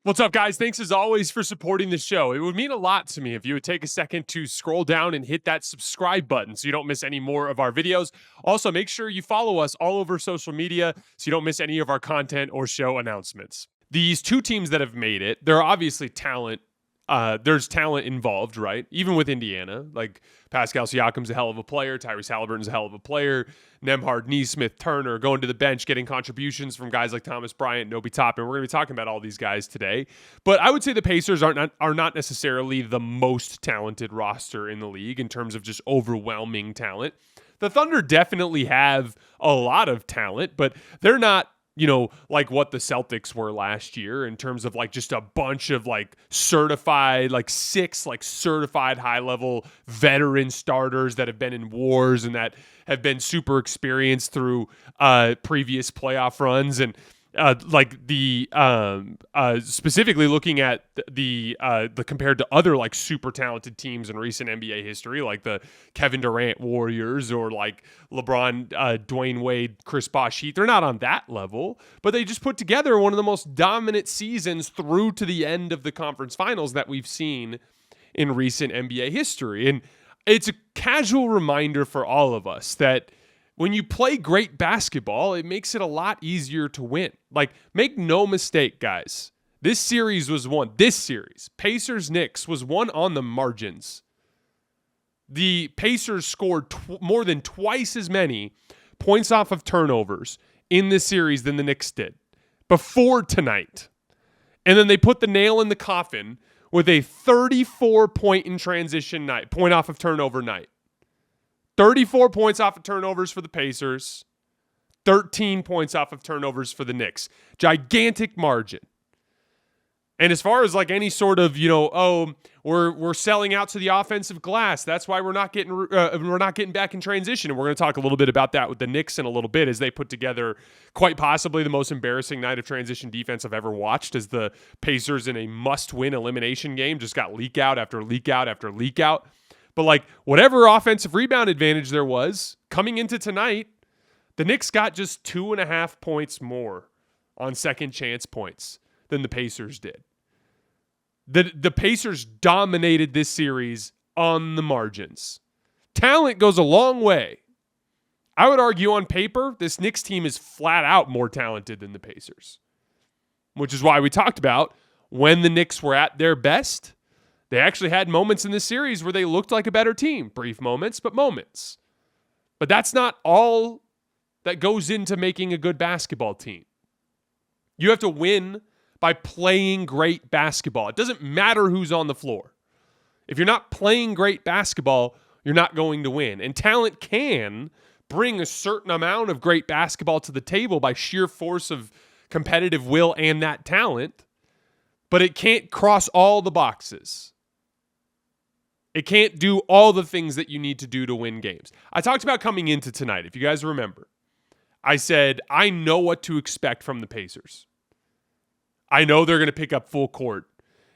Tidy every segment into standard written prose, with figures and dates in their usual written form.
What's up, guys? Thanks as always for supporting the show. It would mean a lot to me if you would take a second to scroll down and hit that subscribe button so you don't miss any more of our videos. Also, make sure you follow us all over social media so you don't miss any of our content or show announcements. These two teams that have made it, there are obviously talent. There's talent involved, right? Even with Indiana, like Pascal Siakam's a hell of a player. Tyrese Halliburton's a hell of a player. Nembhard, Nesmith, Turner going to the bench, getting contributions from guys like Thomas Bryant, Obi Toppin. We're going to be talking about all these guys today. But I would say the Pacers are not necessarily the most talented roster in the league in terms of just overwhelming talent. The Thunder definitely have a lot of talent, but they're not, like what the Celtics were last year in terms of like just a bunch of like certified, like six like certified high-level veteran starters that have been in wars and that have been super experienced through previous playoff runs. And specifically looking at the compared to other like super talented teams in recent NBA history, like the Kevin Durant Warriors or like LeBron, Dwayne Wade, Chris Bosh Heat. They're not on that level, but they just put together one of the most dominant seasons through to the end of the conference finals that we've seen in recent NBA history. And it's a casual reminder for all of us that when you play great basketball, it makes it a lot easier to win. Like, make no mistake, guys. This series, Pacers-Knicks, was won on the margins. The Pacers scored more than twice as many points off of turnovers in this series than the Knicks did before tonight. And then they put the nail in the coffin with a 34-point in transition night, point off of turnover night. 34 points off of turnovers for the Pacers, 13 points off of turnovers for the Knicks. Gigantic margin. And as far as like any sort of, we're selling out to the offensive glass. That's why we're not getting back in transition. And we're going to talk a little bit about that with the Knicks in a little bit as they put together quite possibly the most embarrassing night of transition defense I've ever watched, as the Pacers in a must-win elimination game just got leak out after leak out after leak out. But like whatever offensive rebound advantage there was coming into tonight, the Knicks got just 2.5 points more on second chance points than the Pacers did. The Pacers dominated this series on the margins. Talent goes a long way. I would argue on paper, this Knicks team is flat out more talented than the Pacers, which is why we talked about when the Knicks were at their best. They actually had moments in this series where they looked like a better team. Brief moments, but moments. But that's not all that goes into making a good basketball team. You have to win by playing great basketball. It doesn't matter who's on the floor. If you're not playing great basketball, you're not going to win. And talent can bring a certain amount of great basketball to the table by sheer force of competitive will and that talent, but it can't cross all the boxes. It can't do all the things that you need to do to win games. I talked about coming into tonight, if you guys remember. I said, I know what to expect from the Pacers. I know they're going to pick up full court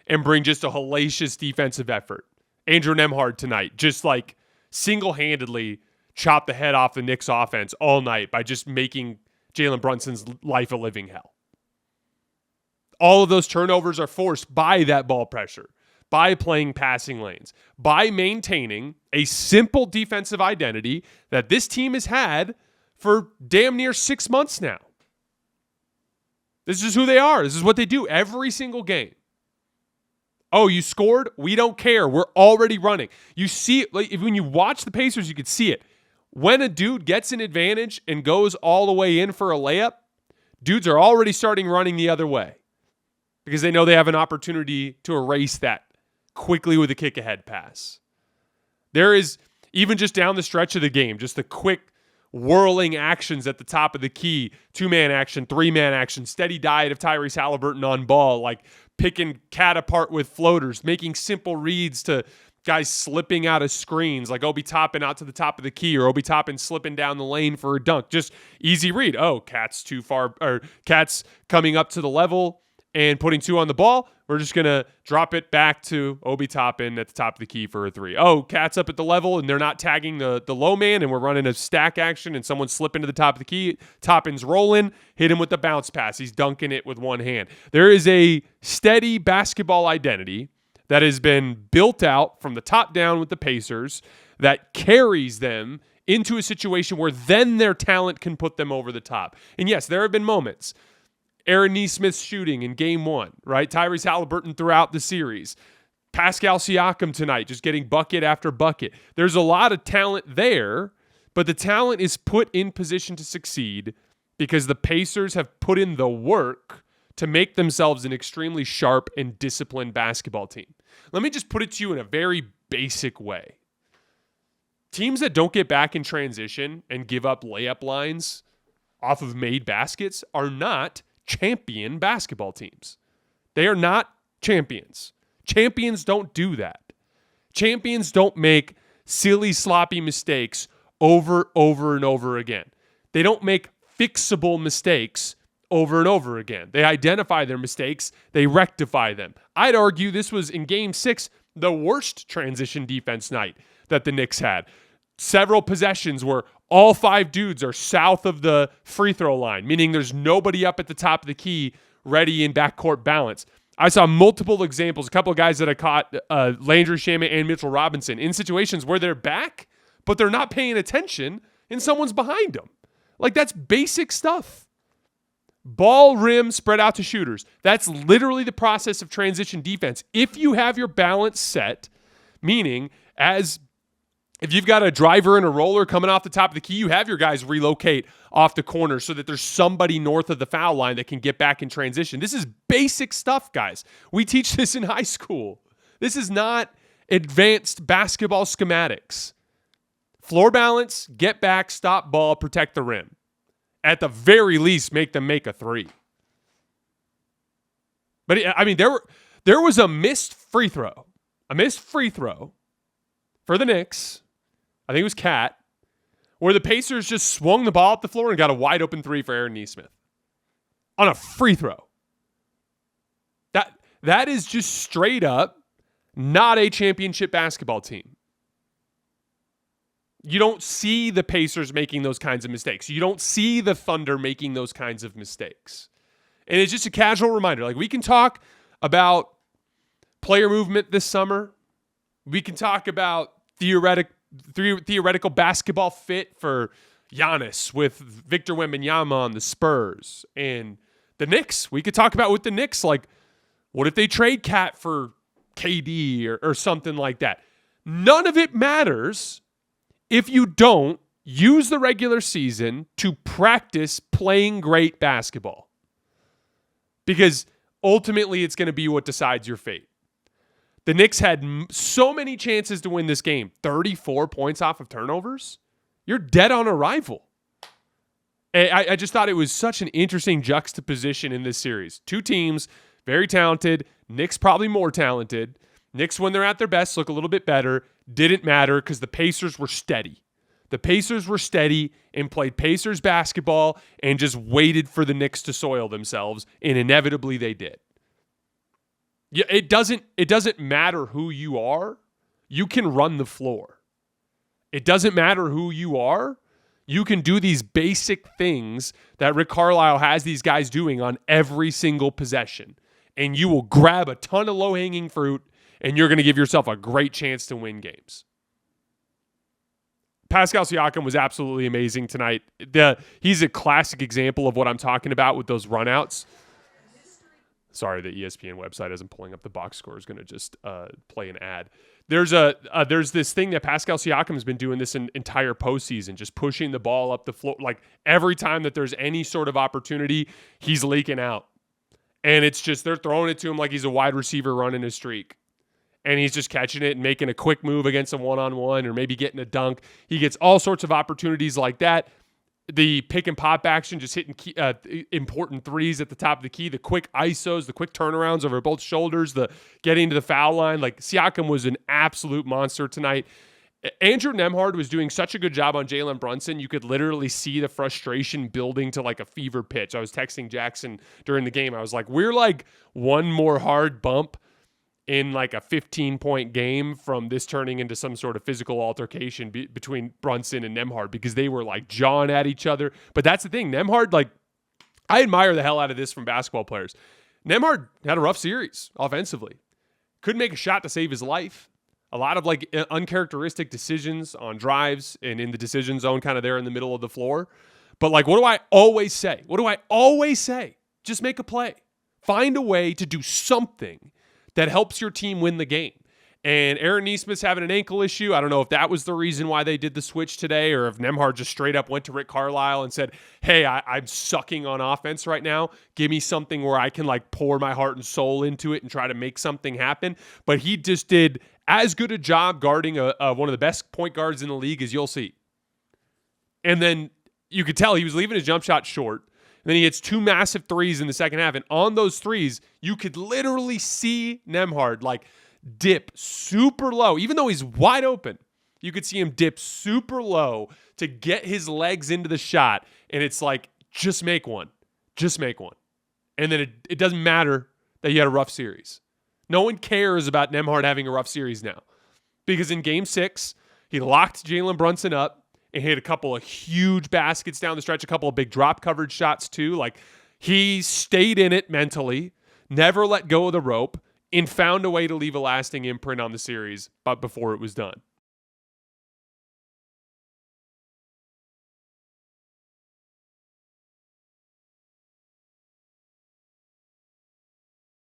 and bring just a hellacious defensive effort. Andrew Nembhard tonight, just like single-handedly chop the head off the Knicks offense all night by just making Jalen Brunson's life a living hell. All of those turnovers are forced by that ball pressure, by playing passing lanes, by maintaining a simple defensive identity that this team has had for damn near 6 months now. This is who they are. This is what they do every single game. Oh, you scored? We don't care. We're already running. You see, like, when you watch the Pacers, you can see it. When a dude gets an advantage and goes all the way in for a layup, dudes are already starting running the other way because they know they have an opportunity to erase that quickly with a kick-ahead pass. There is, even just down the stretch of the game, just the quick whirling actions at the top of the key, 2-man action, 3-man action, steady diet of Tyrese Halliburton on ball, like picking cat apart with floaters, making simple reads to guys slipping out of screens, like Obi Toppin out to the top of the key or Obi Toppin slipping down the lane for a dunk. Just easy read. Oh, cat's too far, or cat's coming up to the level and putting 2 on the ball. We're just going to drop it back to Obi Toppin at the top of the key for a 3. Oh, Cat's up at the level, and they're not tagging the low man, and we're running a stack action, and someone's slipping to the top of the key. Toppin's rolling, hit him with the bounce pass. He's dunking it with one hand. There is a steady basketball identity that has been built out from the top down with the Pacers that carries them into a situation where then their talent can put them over the top. And yes, there have been moments. Aaron Nesmith's shooting in game 1, right? Tyrese Halliburton throughout the series. Pascal Siakam tonight, just getting bucket after bucket. There's a lot of talent there, but the talent is put in position to succeed because the Pacers have put in the work to make themselves an extremely sharp and disciplined basketball team. Let me just put it to you in a very basic way. Teams that don't get back in transition and give up layup lines off of made baskets are not champion basketball teams. They are not champions. Champions don't do that. Champions don't make silly, sloppy mistakes over and over again. They don't make fixable mistakes over and over again. They identify their mistakes. They rectify them. I'd argue this was, in Game 6, the worst transition defense night that the Knicks had. Several possessions where all 5 dudes are south of the free throw line, meaning there's nobody up at the top of the key ready in backcourt balance. I saw multiple examples, a couple of guys that I caught, Landry Shamet and Mitchell Robinson, in situations where they're back, but they're not paying attention and someone's behind them. Like, that's basic stuff. Ball, rim, spread out to shooters. That's literally the process of transition defense. If you have your balance set, meaning if you've got a driver and a roller coming off the top of the key, you have your guys relocate off the corner so that there's somebody north of the foul line that can get back in transition. This is basic stuff, guys. We teach this in high school. This is not advanced basketball schematics. Floor balance, get back, stop ball, protect the rim. At the very least, make them make a 3. But, I mean, there was a missed free throw for the Knicks. I think it was Cat, where the Pacers just swung the ball up the floor and got a wide open 3 for Aaron Nesmith on a free throw. That is just straight up not a championship basketball team. You don't see the Pacers making those kinds of mistakes. You don't see the Thunder making those kinds of mistakes. And it's just a casual reminder. Like, we can talk about player movement this summer. We can talk about theoretical basketball fit for Giannis with Victor Wembanyama on the Spurs. And the Knicks, we could talk about with the Knicks, like, what if they trade Cat for KD or something like that? None of it matters if you don't use the regular season to practice playing great basketball. Because ultimately it's going to be what decides your fate. The Knicks had so many chances to win this game. 34 points off of turnovers? You're dead on arrival. I just thought it was such an interesting juxtaposition in this series. 2 teams, very talented. Knicks probably more talented. Knicks, when they're at their best, look a little bit better. Didn't matter because the Pacers were steady. The Pacers were steady and played Pacers basketball and just waited for the Knicks to soil themselves, and inevitably they did. Yeah, it doesn't matter who you are. You can run the floor. It doesn't matter who you are. You can do these basic things that Rick Carlisle has these guys doing on every single possession. And you will grab a ton of low-hanging fruit, and you're going to give yourself a great chance to win games. Pascal Siakam was absolutely amazing tonight. He's a classic example of what I'm talking about with those runouts. Sorry, the ESPN website isn't pulling up the box score. Is going to just play an ad. There's this thing that Pascal Siakam has been doing this entire postseason, just pushing the ball up the floor. Like, every time that there's any sort of opportunity, he's leaking out. And it's just, they're throwing it to him like he's a wide receiver running a streak. And he's just catching it and making a quick move against a one-on-one or maybe getting a dunk. He gets all sorts of opportunities like that. The pick and pop action, just hitting important threes at the top of the key, the quick ISOs, the quick turnarounds over both shoulders, the getting to the foul line. Like, Siakam was an absolute monster tonight. Andrew Nembhard was doing such a good job on Jalen Brunson. You could literally see the frustration building to like a fever pitch. I was texting Jackson during the game. I was like, we're like one more hard bump in like a 15-point game from this turning into some sort of physical altercation between Brunson and Nembhard, because they were like jawing at each other. But that's the thing. Nembhard, like, I admire the hell out of this from basketball players. Nembhard had a rough series offensively. Couldn't make a shot to save his life. A lot of like uncharacteristic decisions on drives and in the decision zone, kind of there in the middle of the floor. But like, what do I always say? Just make a play. Find a way to do something that helps your team win the game. And Aaron Nesmith's having an ankle issue. I don't know if that was the reason why they did the switch today, or if Nembhard just straight up went to Rick Carlisle and said, hey, I'm sucking on offense right now. Give me something where I can like pour my heart and soul into it and try to make something happen. But he just did as good a job guarding one of the best point guards in the league as you'll see. And then you could tell he was leaving his jump shot short. And then he hits 2 massive threes in the second half. And on those threes, you could literally see Nembhard like dip super low. Even though he's wide open, you could see him dip super low to get his legs into the shot. And it's like, just make one. Just make one. And then it doesn't matter that you had a rough series. No one cares about Nembhard having a rough series now. Because in Game 6, he locked Jalen Brunson up and hit a couple of huge baskets down the stretch, a couple of big drop coverage shots too. Like, he stayed in it mentally, never let go of the rope, and found a way to leave a lasting imprint on the series but before it was done.